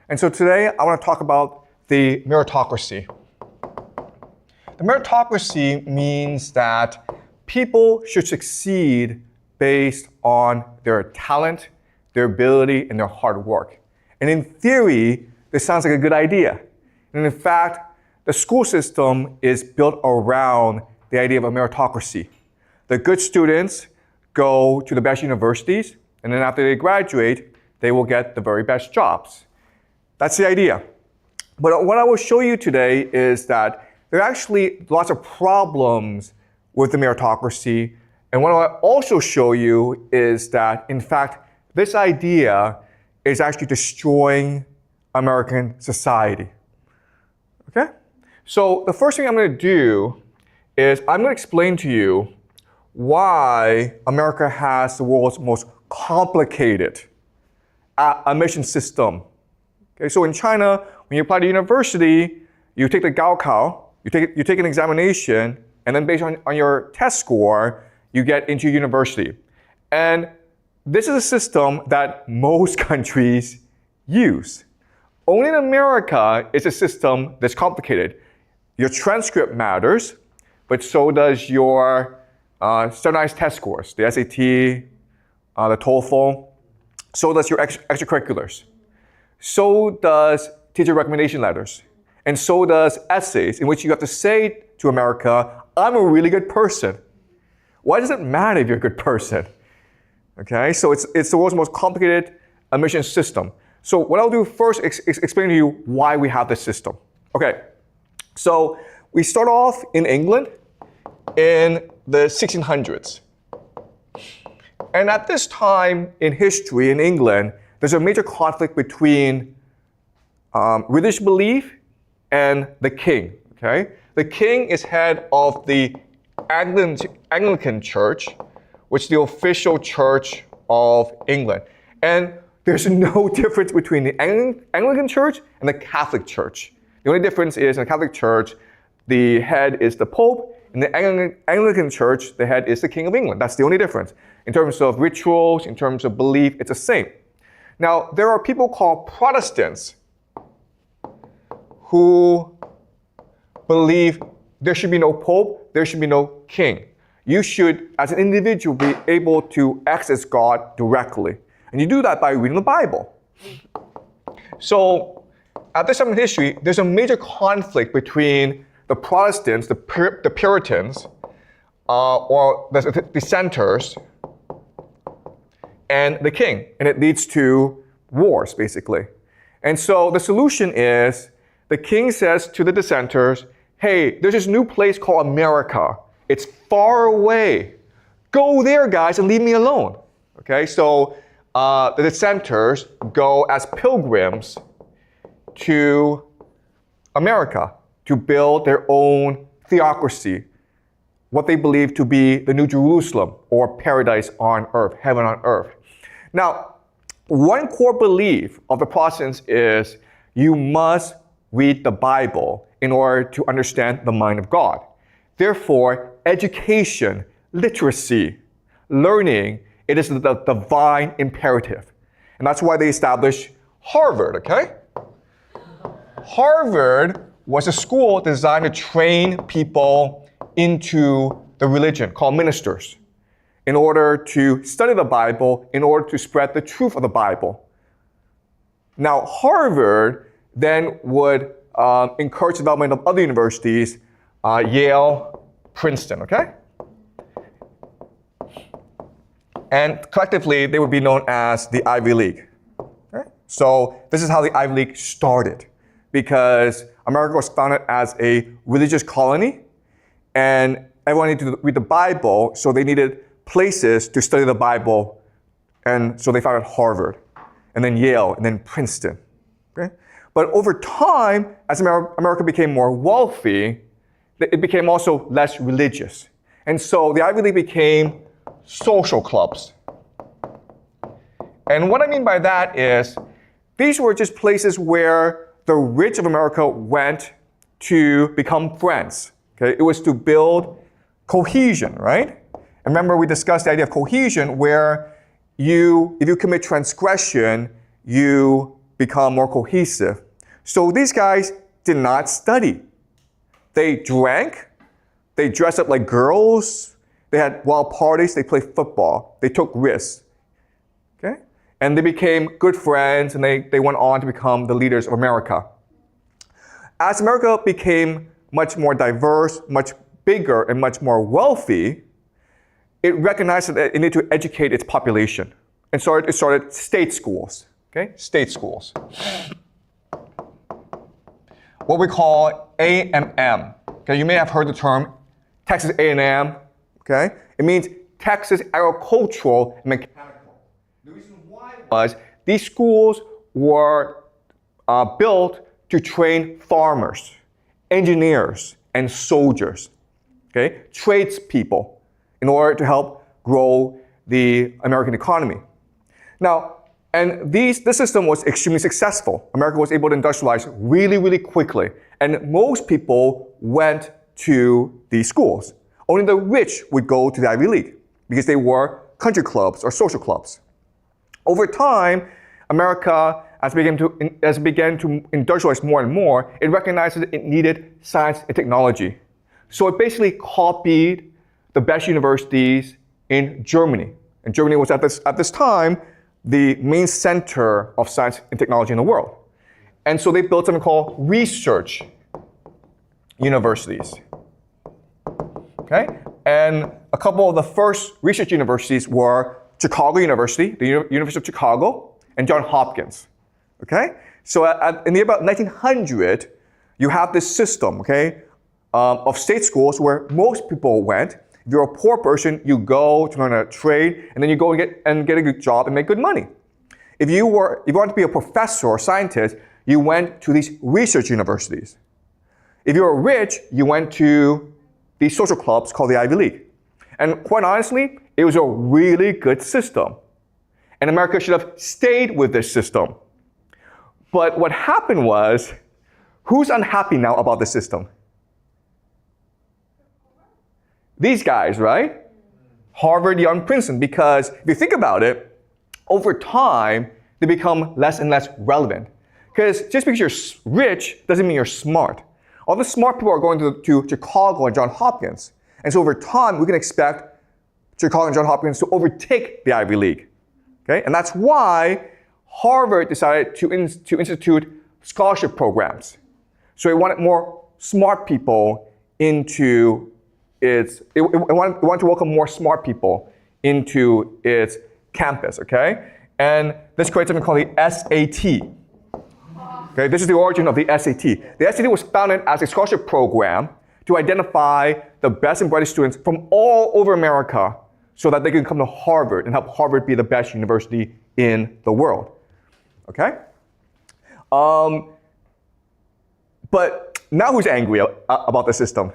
And so today I want to talk about the meritocracy. The meritocracy means that people should succeed based on their talent, their ability, and their hard work. And in theory, this sounds like a good idea. And in fact, the school system is built around the idea of a meritocracy. The good students go to the best universities, and then after they graduate, they will get the very best jobs. That's the idea. But what I will show you today is that there are actually lots of problems with the meritocracy. And what I'll also show you is that, in fact, this idea is actually destroying American society. Okay? So the first thing I'm going to do is I'm going to explain to you why America has the world's most complicated admission system. Okay, so in China, when you apply to university, you take the Gaokao, you take an examination, and then based on your test score, you get into university. And this is a system that most countries use. Only in America is a system that's complicated. Your transcript matters, but so does your standardized test scores, the SAT, the TOEFL. So does your extracurriculars. So does teacher recommendation letters. And so does essays in which you have to say to America, I'm a really good person. Why does it matter if you're a good person? Okay, so it's the world's most complicated admission system. So what I'll do first is explain to you why we have this system. Okay, so we start off in England in the 1600s. And at this time in history in England, there's a major conflict between religious belief and the king. Okay, the king is head of the Anglican Church, which is the official church of England. And there's no difference between the Anglican Church and the Catholic Church. The only difference is in the Catholic Church, the head is the Pope. In the Anglican Church, the head is the King of England. That's the only difference. In terms of rituals, in terms of belief, it's the same. Now, there are people called Protestants who believe there should be no Pope, there should be no king. You should, as an individual, be able to access God directly. And you do that by reading the Bible. So, at this time in history, there's a major conflict between the Protestants, the Puritans, or the dissenters, and the king. And it leads to wars, basically. And so the solution is, the king says to the dissenters, hey, there's this new place called America. It's far away. Go there, guys, and leave me alone. Okay, so the dissenters go as pilgrims to America to build their own theocracy, what they believe to be the New Jerusalem, or paradise on earth, heaven on earth. Now, one core belief of the Protestants is you must read the Bible in order to understand the mind of God. Therefore, education, literacy, learning, it is the divine imperative. And that's why they established Harvard, okay? Harvard was a school designed to train people into the religion, called ministers, in order to study the Bible, in order to spread the truth of the Bible. Now, Harvard then would encourage development of other universities, Yale, Princeton, okay? And collectively, they would be known as the Ivy League. Okay? So this is how the Ivy League started, because America was founded as a religious colony, and everyone needed to read the Bible, so they needed places to study the Bible, and so they founded Harvard, and then Yale, and then Princeton. Okay? But over time, as America became more wealthy, it became also less religious. And so the Ivy League became social clubs. And what I mean by that is, these were just places where the rich of America went to become friends. Okay? It was to build cohesion, right? And remember, we discussed the idea of cohesion, where if you commit transgression, you become more cohesive. So these guys did not study. They drank, they dressed up like girls, they had wild parties, they played football, they took risks. Okay? And they became good friends, and they went on to become the leaders of America. As America became much more diverse, much bigger, and much more wealthy, it recognized that it needed to educate its population. And so it started state schools, okay? State schools. What we call A&M. Okay, you may have heard the term Texas A&M, okay? It means Texas Agricultural and Mechanical. The reason why was these schools were built to train farmers, engineers, and soldiers, okay? Tradespeople, in order to help grow the American economy. Now, and this system was extremely successful. America was able to industrialize really, really quickly. And most people went to these schools. Only the rich would go to the Ivy League because they were country clubs or social clubs. Over time, America, as it began to industrialize more and more, it recognized that it needed science and technology. So it basically copied the best universities in Germany. And Germany was at this time the main center of science and technology in the world. And so they built something called research universities. Okay? And a couple of the first research universities were Chicago University, the University of Chicago, and Johns Hopkins. Okay? So in the about 1900, you have this system, okay, of state schools where most people went. If you're a poor person, you go to learn a trade, and then you go and get a good job and make good money. If you wanted to be a professor or scientist, you went to these research universities. If you were rich, you went to these social clubs called the Ivy League. And quite honestly, it was a really good system. And America should have stayed with this system. But what happened was, who's unhappy now about the system? These guys, right? Harvard, Yale, and Princeton, because if you think about it, over time, they become less and less relevant. Because just because you're rich doesn't mean you're smart. All the smart people are going to Chicago and Johns Hopkins. And so over time, we can expect Chicago and Johns Hopkins to overtake the Ivy League. Okay? And that's why Harvard decided to institute scholarship programs. So it wanted more smart people into it wanted to welcome more smart people into its campus, okay? And this created something called the SAT. Okay, this is the origin of the SAT. The SAT was founded as a scholarship program to identify the best and brightest students from all over America so that they can come to Harvard and help Harvard be the best university in the world, okay? But now who's angry about the system?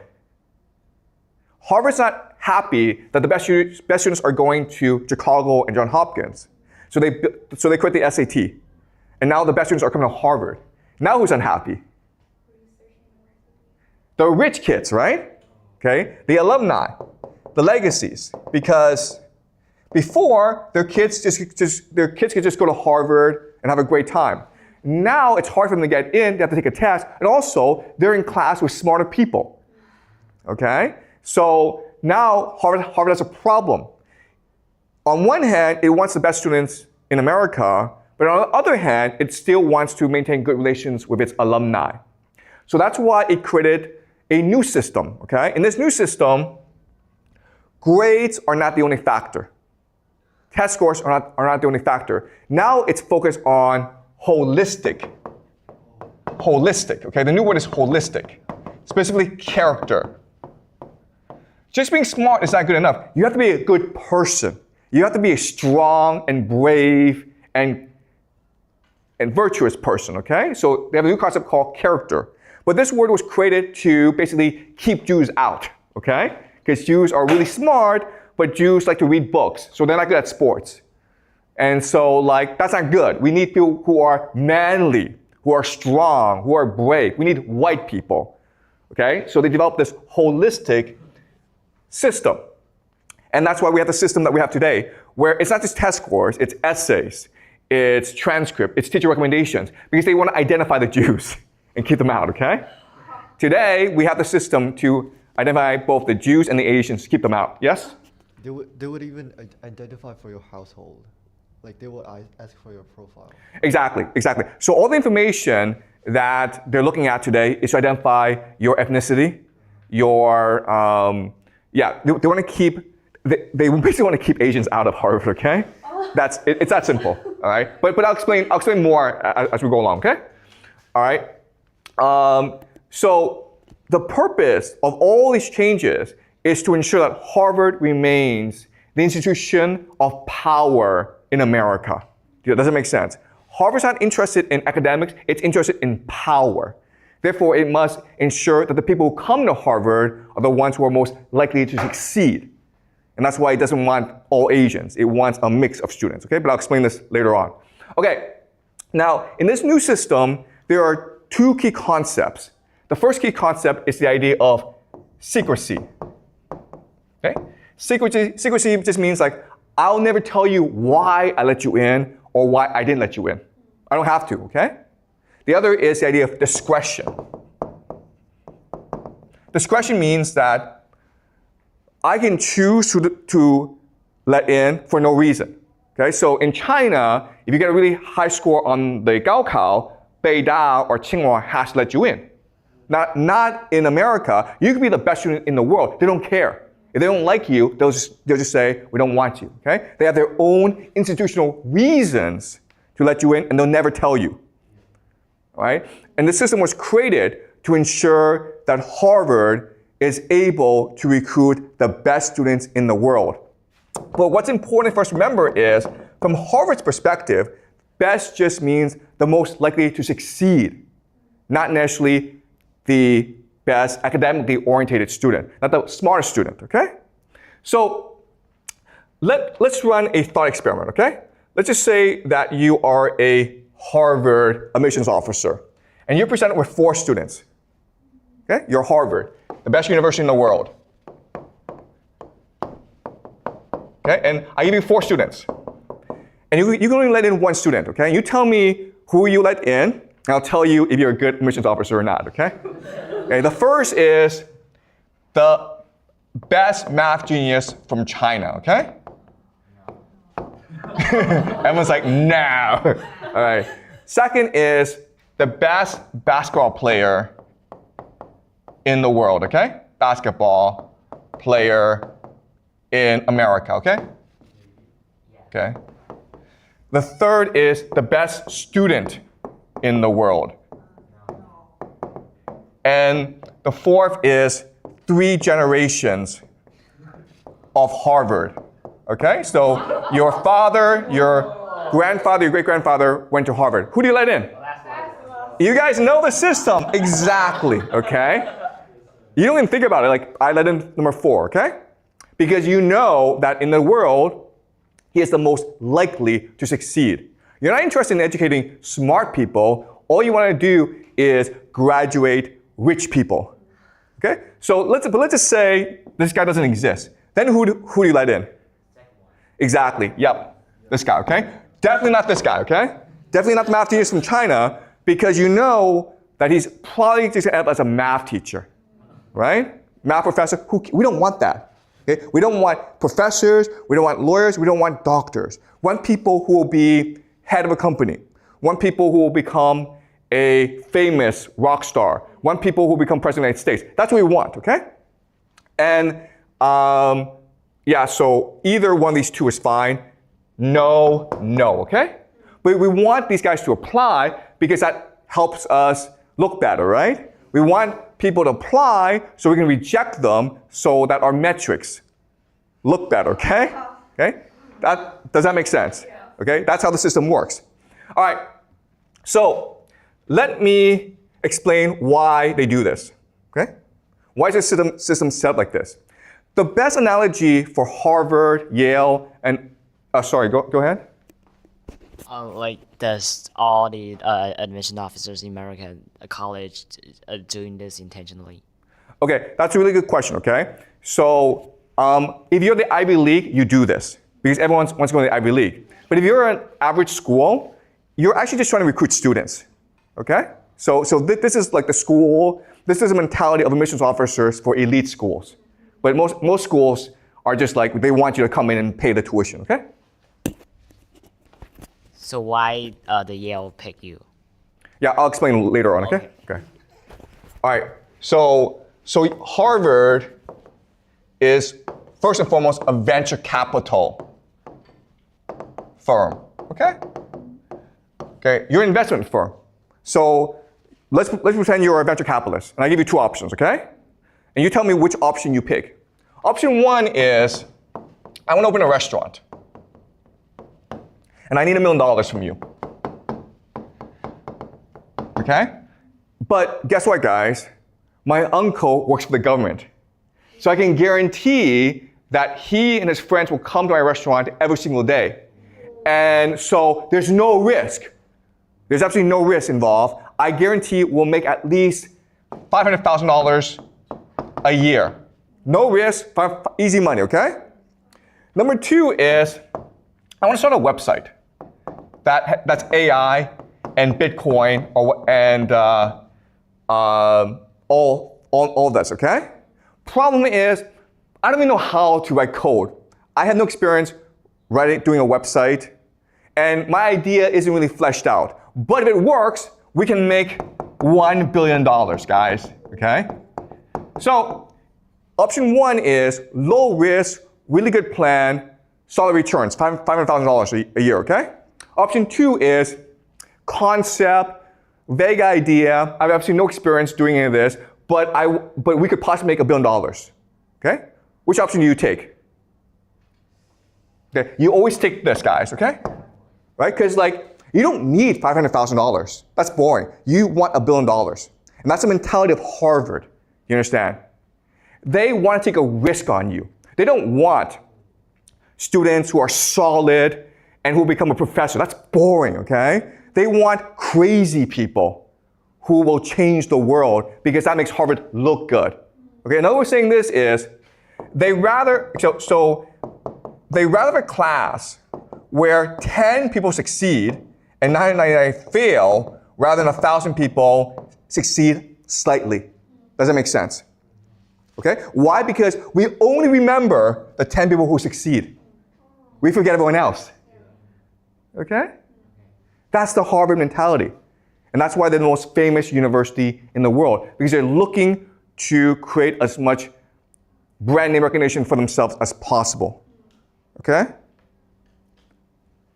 Harvard's not happy that the best students are going to Chicago and Johns Hopkins. So they quit the SAT. And now the best students are coming to Harvard. Now who's unhappy? The rich kids, right? Okay, the alumni, the legacies. Because before, their kids could just go to Harvard and have a great time. Now it's hard for them to get in, they have to take a test, and also they're in class with smarter people. Okay? So now Harvard has a problem. On one hand, it wants the best students in America, but on the other hand, it still wants to maintain good relations with its alumni. So that's why it created a new system, okay? In this new system, grades are not the only factor. Test scores are not the only factor. Now it's focused on holistic. Holistic, okay? The new word is holistic, specifically character. Just being smart is not good enough. You have to be a good person. You have to be a strong and brave and virtuous person, okay? So they have a new concept called character. But this word was created to basically keep Jews out, okay? Because Jews are really smart, but Jews like to read books, so they're not good at sports. And so, that's not good. We need people who are manly, who are strong, who are brave. We need white people, okay? So they developed this holistic system. And that's why we have the system that we have today, where it's not just test scores, it's essays, it's transcript, it's teacher recommendations, because they want to identify the Jews and keep them out, okay? Today, we have the system to identify both the Jews and the Asians, keep them out. Yes? They would even identify for your household. Like they would ask for your profile. Exactly. So all the information that they're looking at today is to identify your ethnicity, your, they want to keep, they basically want to keep Asians out of Harvard, okay? It's that simple, all right? But I'll explain more as we go along, okay? All right? So the purpose of all these changes is to ensure that Harvard remains the institution of power in America. Does it make sense? Harvard's not interested in academics, it's interested in power. Therefore, it must ensure that the people who come to Harvard are the ones who are most likely to succeed. And that's why it doesn't want all Asians. It wants a mix of students, okay? But I'll explain this later on. Okay, now, in this new system, there are two key concepts. The first key concept is the idea of secrecy, okay? Secrecy just means like, I'll never tell you why I let you in or why I didn't let you in. I don't have to, okay? The other is the idea of discretion. Discretion means that I can choose to let in for no reason, okay? So in China, if you get a really high score on the Gaokao, Beida or Tsinghua has to let you in. Not in America. You could be the best student in the world. They don't care. If they don't like you, they'll just say, we don't want you, okay? They have their own institutional reasons to let you in, and they'll never tell you, all right? And the system was created to ensure that Harvard is able to recruit the best students in the world. But what's important for us to remember is, from Harvard's perspective, best just means the most likely to succeed, not necessarily the best academically oriented student, not the smartest student, okay? So let's run a thought experiment, okay? Let's just say that you are a Harvard admissions officer, and you're presented with 4 students, okay? You're Harvard, the best university in the world, okay? And I give you 4 students, and you can only let in 1 student, okay? You tell me who you let in, and I'll tell you if you're a good admissions officer or not, okay? Okay, the first is the best math genius from China, okay? Everyone's like, no. All right. Second is the best basketball player in the world, okay? Basketball player in America, okay? Okay. The third is the best student in the world. And the fourth is 3 generations of Harvard, okay? So your father, your grandfather, your great-grandfather went to Harvard. Who do you let in? You guys know the system. Exactly, okay? You don't even think about it, like I let in number 4, okay? Because you know that in the world, he is the most likely to succeed. You're not interested in educating smart people. All you want to do is graduate rich people, okay? So let's just say this guy doesn't exist. Then who do you let in? Exactly, yep, this guy, okay? Definitely not this guy, okay? Definitely not the math genius from China, because you know that he's probably just going to end up as a math teacher, right? Math professor, we don't want that, okay? We don't want professors, we don't want lawyers, we don't want doctors. We want people who will be head of a company. We want people who will become a famous rock star. We want people who will become president of the United States. That's what we want, okay? And so either one of these 2 is fine. No, okay? But we want these guys to apply because that helps us look better, right? We want people to apply so we can reject them so that our metrics look better, okay? Okay? Does that make sense? Okay? That's how the system works. All right. So let me explain why they do this, okay? Why is the system set up like this? The best analogy for Harvard, Yale, and, sorry, go ahead. Does all the admission officers in American college doing this intentionally? Okay, that's a really good question, okay? So if you're the Ivy League, you do this, because everyone wants to go to the Ivy League. But if you're an average school, you're actually just trying to recruit students, okay? So this is like the school, this is the mentality of admissions officers for elite schools. But most schools are just like, they want you to come in and pay the tuition, okay? So why the Yale pick you? Yeah, I'll explain later on, okay? Okay. All right, so Harvard is first and foremost a venture capital firm, okay? Okay, you're an investment firm. So let's pretend you're a venture capitalist, and I give you two options, okay? And you tell me which option you pick. Option one is, I want to open a restaurant, and I need $1 million from you. Okay? But guess what, guys? My uncle works for the government. So I can guarantee that he and his friends will come to my restaurant every single day. And so there's no risk. There's absolutely no risk involved. I guarantee we'll make at least $500,000 a year. No risk, easy money, okay? Number two is, I want to start a website that's AI and Bitcoin and all of this, okay? Problem is, I don't even know how to write code. I have no experience doing a website, and my idea isn't really fleshed out. But if it works, we can make $1 billion, guys, okay? So, option one is low risk, really good plan, solid returns, $500,000 a year, okay? Option two is concept, vague idea. I have absolutely no experience doing any of this, but we could possibly make $1 billion, okay? Which option do you take? Okay, you always take this, guys, okay? Right? Because you don't need $500,000. That's boring. You want $1 billion. And that's the mentality of Harvard. You understand? They want to take a risk on you. They don't want students who are solid and who become a professor. That's boring, okay? They want crazy people who will change the world because that makes Harvard look good. Okay, another way of saying this is they rather have a class where 10 people succeed and 999 fail rather than 1,000 people succeed slightly. Does that make sense? Okay? Why? Because we only remember the 10 people who succeed. We forget everyone else. Okay? That's the Harvard mentality. And that's why they're the most famous university in the world, because they're looking to create as much brand name recognition for themselves as possible. Okay?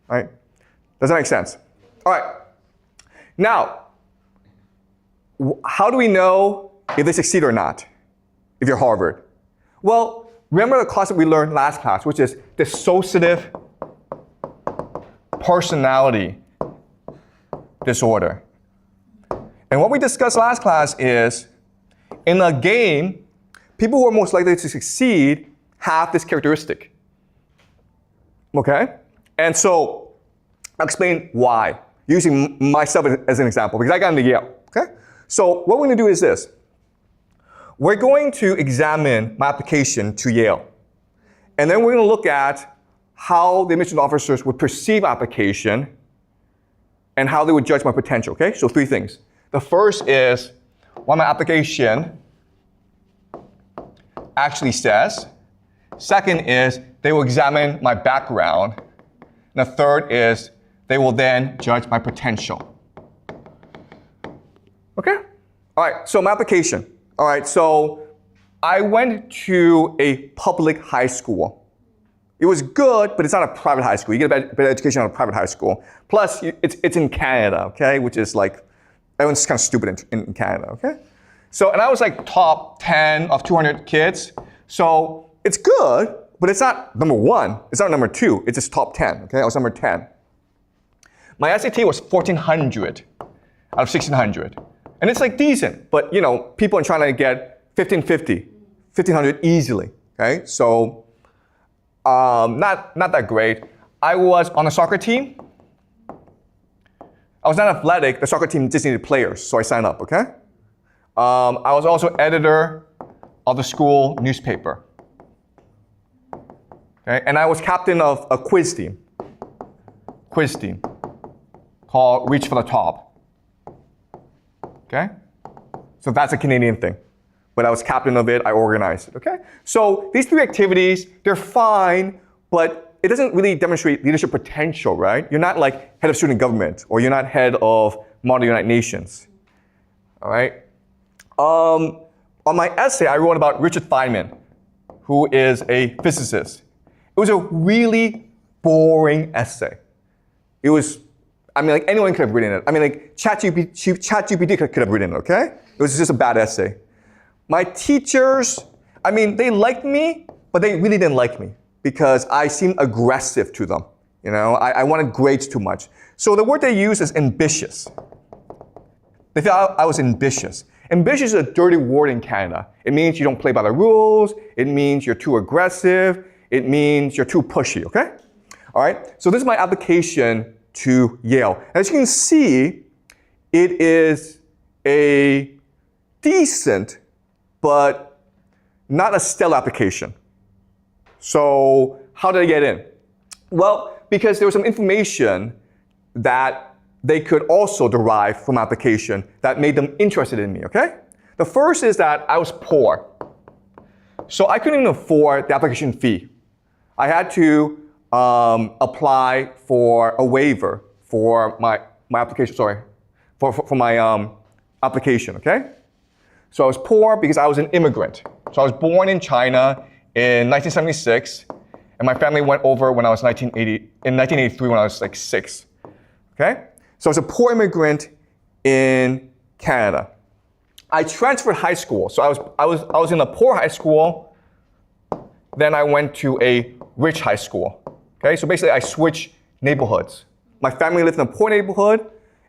All right? Does that make sense? All right. Now, how do we know if they succeed or not, if you're Harvard? Well, remember the concept we learned last class, which is dissociative personality disorder. And what we discussed last class is, in a game, people who are most likely to succeed have this characteristic. Okay? And so, I'll explain why, using myself as an example, because I got into Yale. Okay? So, what we're going to do is this. We're going to examine my application to Yale. And then we're going to look at how the admissions officers would perceive application and how they would judge my potential, okay? So 3 things. The first is what my application actually says. Second is they will examine my background. And the third is they will then judge my potential. Okay? All right, so my application. All right, so I went to a public high school. It was good, but it's not a private high school. You get a better education on a private high school. Plus, it's in Canada, okay? Which is everyone's kind of stupid in Canada, okay? So, and I was top 10 of 200 kids. So it's good, but it's not number 1. It's not number 2. It's just top 10, okay? I was number 10. My SAT was 1,400 out of 1,600. And it's decent, but people are trying to get 1,550, 1,500 easily, okay? So, not that great. I was on a soccer team. I was not athletic. The soccer team just needed players, so I signed up, okay? I was also editor of the school newspaper. Okay? And I was captain of a quiz team called Reach for the Top. Okay? So that's a Canadian thing. But I was captain of it, I organized it, okay? So these 3 activities, they're fine, but it doesn't really demonstrate leadership potential, right? You're not like head of student government, or you're not head of Model United Nations, all right? On my essay, I wrote about Richard Feynman, who is a physicist. It was a really boring essay. It was, I mean, like anyone could have written it. I mean, like ChatGPT could have written it, okay? It was just a bad essay. My teachers, I mean, they liked me, but they really didn't like me because I seemed aggressive to them. You know, I wanted grades too much. So the word they use is ambitious. They thought I was ambitious. Ambitious is a dirty word in Canada. It means you don't play by the rules. It means you're too aggressive. It means you're too pushy, okay? All right, so this is my application to Yale. As you can see, it is a decent, but not a stellar application. So how did I get in? Well, because there was some information that they could also derive from application that made them interested in me, okay? The first is that I was poor. So I couldn't even afford the application fee. I had to apply for a waiver for my application, for my application, okay? So I was poor because I was an immigrant. So I was born in China in 1976, and my family went over when I was in 1983 when I was like 6, okay? So I was a poor immigrant in Canada. I transferred high school. So I was in a poor high school, then I went to a rich high school, okay? So basically I switched neighborhoods. My family lived in a poor neighborhood,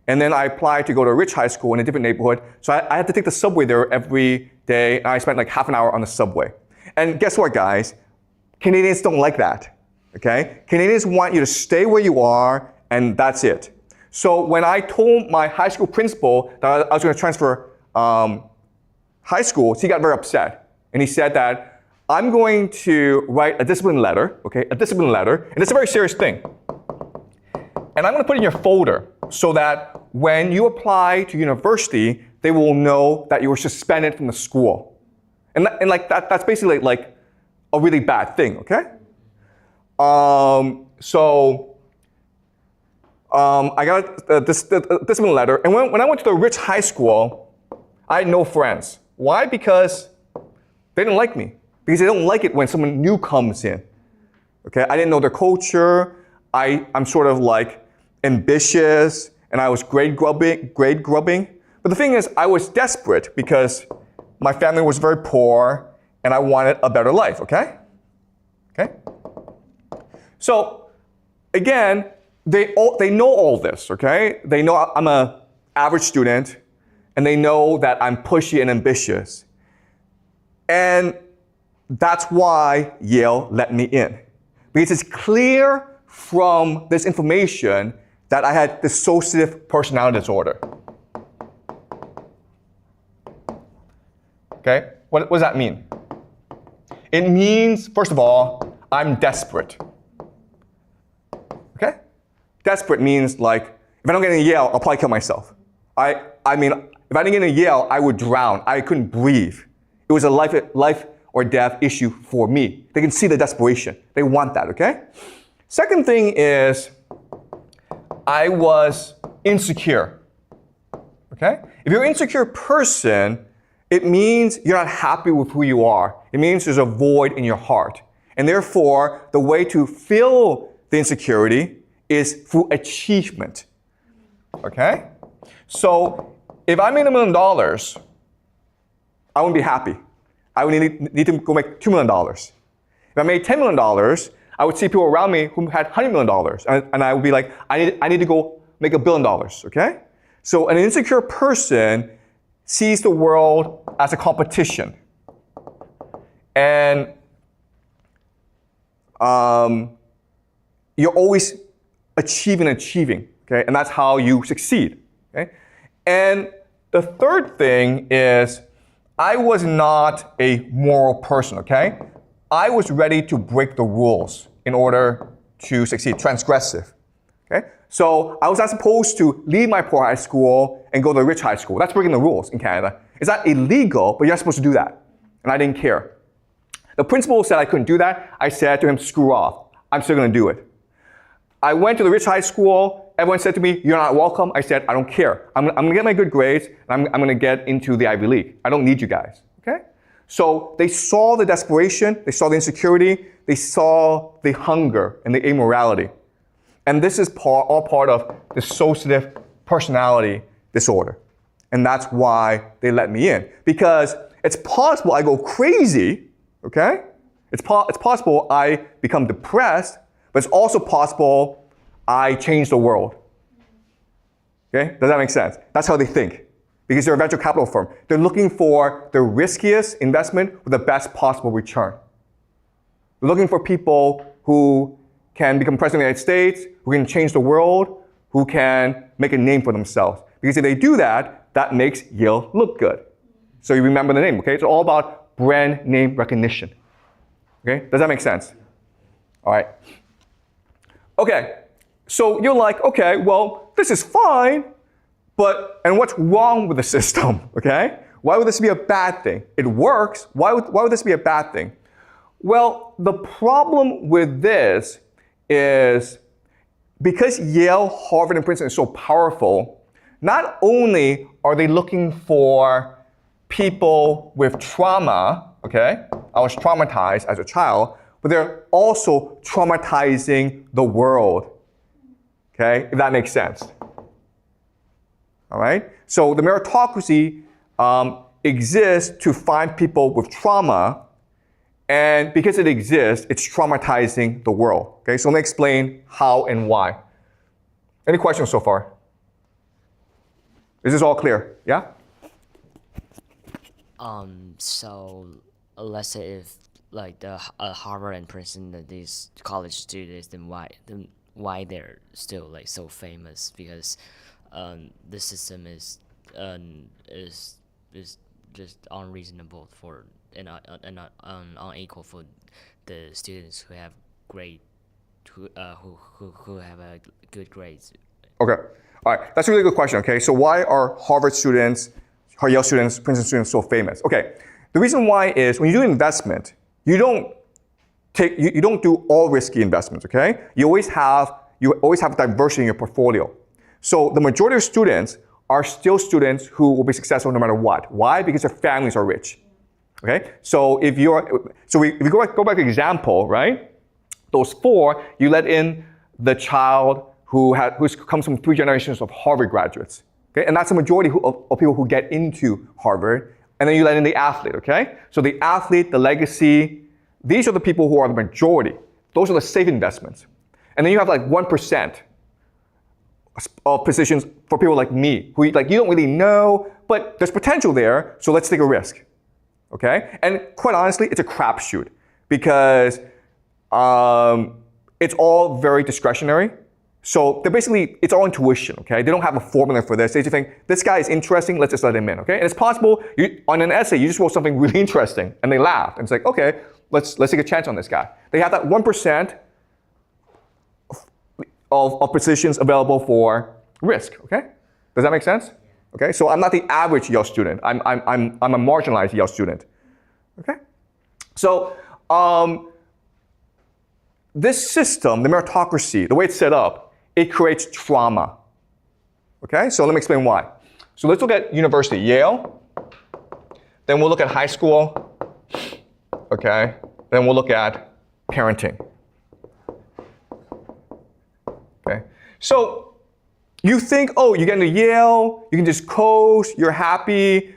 and then I applied to go to a rich high school in a different neighborhood. So I had to take the subway there every day, and I spent like half an hour on the subway. And guess what, guys? Canadians don't like that, okay? Canadians want you to stay where you are, and that's it. So when I told my high school principal that I was going to transfer high schools, he got very upset. And he said that I'm going to write a discipline letter, okay? A discipline letter, and it's a very serious thing. And I'm going to put it in your folder so that when you apply to university, they will know that you were suspended from the school. And like that's basically like a really bad thing, okay? I got this discipline letter, and when I went to the rich high school, I had no friends. Why? Because they didn't like me. Because they don't like it when someone new comes in. Okay, I didn't know their culture. I'm sort of like ambitious, and I was grade grubbing. But the thing is, I was desperate because my family was very poor, and I wanted a better life. Okay. So again, they know all this. Okay, they know I'm an average student, and they know that I'm pushy and ambitious, and that's why Yale let me in. Because it's clear from this information that I had dissociative personality disorder. Okay, what does that mean? It means, first of all, I'm desperate. Okay? Desperate means like, if I don't get into Yale, I'll probably kill myself. I mean, if I didn't get into Yale, I would drown. I couldn't breathe. It was a life or death issue for me. They can see the desperation. They want that, okay? Second thing is, I was insecure, okay? If you're an insecure person, it means you're not happy with who you are. It means there's a void in your heart. And therefore, the way to fill the insecurity is through achievement, okay? So if I made $1 million, I wouldn't be happy. I would need to go make $2 million. If I made $10 million, I would see people around me who had $100 million, and I would be like, I need to go make $1 billion, okay? So an insecure person sees the world as a competition. And you're always achieving, okay? And that's how you succeed, okay? And the third thing is, I was not a moral person, okay? I was ready to break the rules in order to succeed, transgressive. Okay? So I was not supposed to leave my poor high school and go to a rich high school. That's breaking the rules in Canada. It's not illegal, but you're not supposed to do that. And I didn't care. The principal said I couldn't do that. I said to him, screw off. I'm still going to do it. I went to the rich high school. Everyone said to me, you're not welcome. I said, I don't care. I'm going to get my good grades, and I'm going to get into the Ivy League. I don't need you guys. Okay? So they saw the desperation. They saw the insecurity. They saw the hunger and the immorality. And this is all part of dissociative personality disorder. And that's why they let me in. Because it's possible I go crazy, okay? It's possible I become depressed, but it's also possible I change the world. Okay? Does that make sense? That's how they think. Because they're a venture capital firm. They're looking for the riskiest investment with the best possible return. They're looking for people who can become president of the United States, who can change the world, who can make a name for themselves. Because if they do that, that makes Yale look good. So you remember the name, okay? It's all about brand name recognition. Okay? Does that make sense? All right. Okay. So you're like, okay, well, this is fine, and what's wrong with the system, okay? Why would this be a bad thing? It works. Why would this be a bad thing? Well, the problem with this is because Yale, Harvard, and Princeton is so powerful, not only are they looking for people with trauma, okay? I was traumatized as a child, but they're also traumatizing the world, okay? If that makes sense. All right? So the meritocracy exists to find people with trauma, and because it exists, it's traumatizing the world. Okay, so let me explain how and why. Any questions so far? Is this all clear? Yeah? So let's say if like the Harvard and Princeton, these college students, then why they're still like so famous? Because the system is just unreasonable for and unequal for the students who have who have good grades. Okay. All right. That's a really good question. Okay. So why are Harvard students, Yale students, Princeton students so famous? Okay. The reason why is when you do investment, you don't do all risky investments. Okay. You always have diversity in your portfolio. So the majority of students are still students who will be successful no matter what. Why? Because their families are rich. Okay, so if you go back to the example, right? Those four, you let in the child who comes from 3 generations of Harvard graduates. Okay, and that's the majority of people who get into Harvard. And then you let in the athlete. Okay, so the athlete, the legacy, these are the people who are the majority. Those are the safe investments. And then you have like 1% of positions for people like me, who like you don't really know, but there's potential there. So let's take a risk. Okay? And quite honestly, it's a crapshoot because it's all very discretionary. So it's all intuition, okay? They don't have a formula for this. They just think, this guy is interesting, let's just let him in, okay? And it's possible, on an essay, you just wrote something really interesting, and they laugh. And it's like, okay, let's take a chance on this guy. They have that 1% of positions available for risk, okay? Does that make sense? Okay, so I'm not the average Yale student. I'm a marginalized Yale student. Okay, so this system, the meritocracy, the way it's set up, it creates trauma. Okay, so let me explain why. So let's look at university, Yale. Then we'll look at high school. Okay, then we'll look at parenting. Okay, so you think, oh, you get into Yale, you can just coast, you're happy,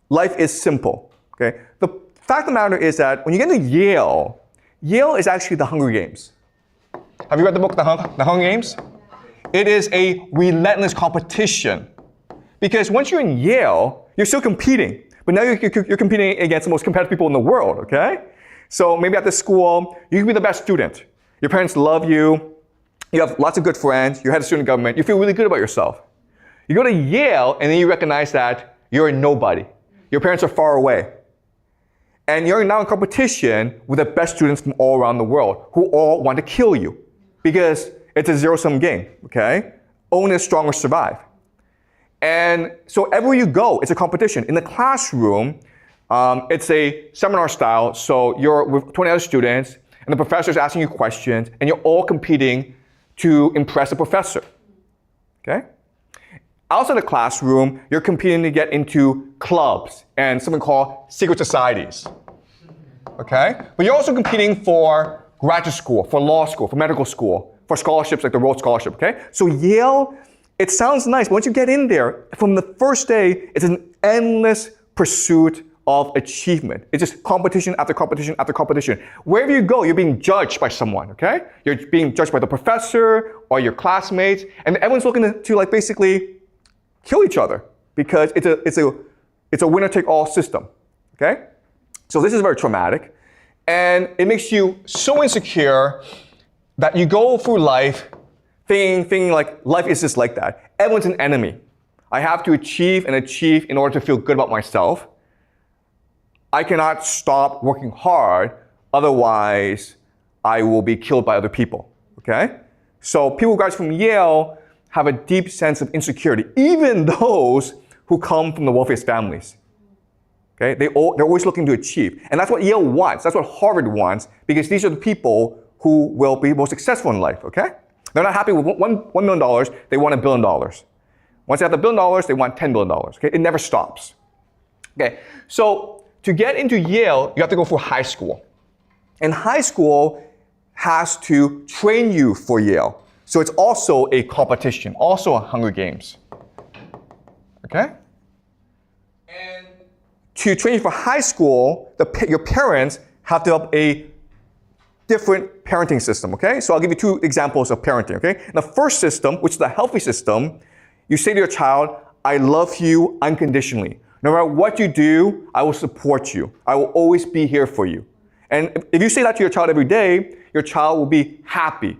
life is simple, okay? The fact of the matter is that when you get into Yale, Yale is actually the Hunger Games. Have you read the book, The Hunger Games? It is a relentless competition. Because once you're in Yale, you're still competing, but now you're competing against the most competitive people in the world, okay? So maybe at this school, you can be the best student. Your parents love you. You have lots of good friends, you're head of student government, you feel really good about yourself. You go to Yale, and then you recognize that you're a nobody. Your parents are far away. And you're now in competition with the best students from all around the world who all want to kill you because it's a zero-sum game, okay? Only the strongest survive. And so everywhere you go, it's a competition. In the classroom, it's a seminar style, so you're with 20 other students, and the professor's asking you questions, and you're all competing to impress the professor, okay? Outside the classroom, you're competing to get into clubs and something called secret societies, okay? But you're also competing for graduate school, for law school, for medical school, for scholarships like the Rhodes Scholarship, okay? So Yale, it sounds nice, but once you get in there, from the first day, it's an endless pursuit of achievement. It's just competition after competition after competition. Wherever you go, you're being judged by someone, okay? You're being judged by the professor or your classmates, and everyone's looking to like basically kill each other because it's a winner-take-all system, okay? So this is very traumatic, and it makes you so insecure that you go through life thinking like life is just like that. Everyone's an enemy. I have to achieve and achieve in order to feel good about myself. I cannot stop working hard, otherwise I will be killed by other people, okay? So people who graduate from Yale have a deep sense of insecurity, even those who come from the wealthiest families, okay? They're always looking to achieve. And that's what Yale wants, that's what Harvard wants, because these are the people who will be most successful in life, okay? They're not happy with $1 million, they want $1 billion. Once they have the $1 billion, they want $10 billion, okay? It never stops, okay? So to get into Yale, you have to go through high school. And high school has to train you for Yale. So it's also a competition, also a Hunger Games, okay? And to train you for high school, your parents have to develop a different parenting system, okay? So I'll give you two examples of parenting, okay? In the first system, which is the healthy system, you say to your child, I love you unconditionally. No matter what you do, I will support you. I will always be here for you. And if you say that to your child every day, your child will be happy,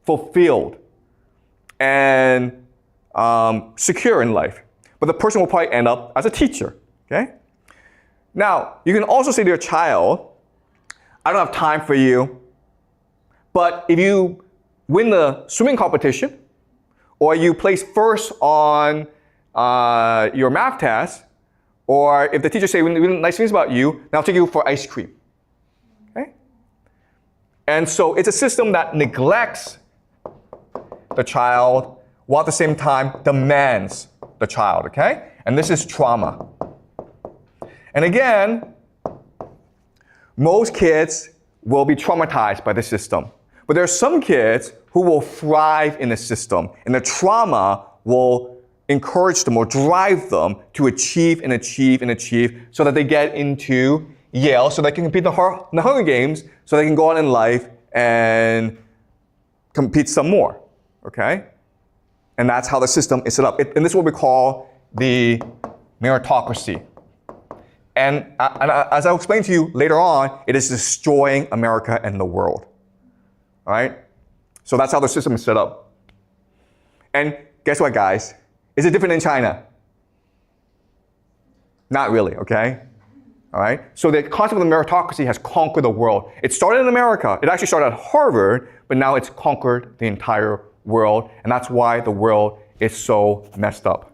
fulfilled, and secure in life. But the person will probably end up as a teacher, okay? Now, you can also say to your child, I don't have time for you, but if you win the swimming competition, or you place first on your math test, or if the teacher say nice things about you, then I'll take you for ice cream, okay? And so it's a system that neglects the child while at the same time demands the child, okay? And this is trauma. And again, most kids will be traumatized by the system. But there are some kids who will thrive in the system, and the trauma will encourage them or drive them to achieve and achieve and achieve so that they get into Yale, so they can compete in the Hunger Games, so they can go on in life and compete some more, okay? And that's how the system is set up. And this is what we call the meritocracy. And as I'll explain to you later on, it is destroying America and the world. All right? So that's how the system is set up. And guess what, guys? Is it different in China? Not really, okay? All right? So the concept of the meritocracy has conquered the world. It started in America. It actually started at Harvard, but now it's conquered the entire world. And that's why the world is so messed up.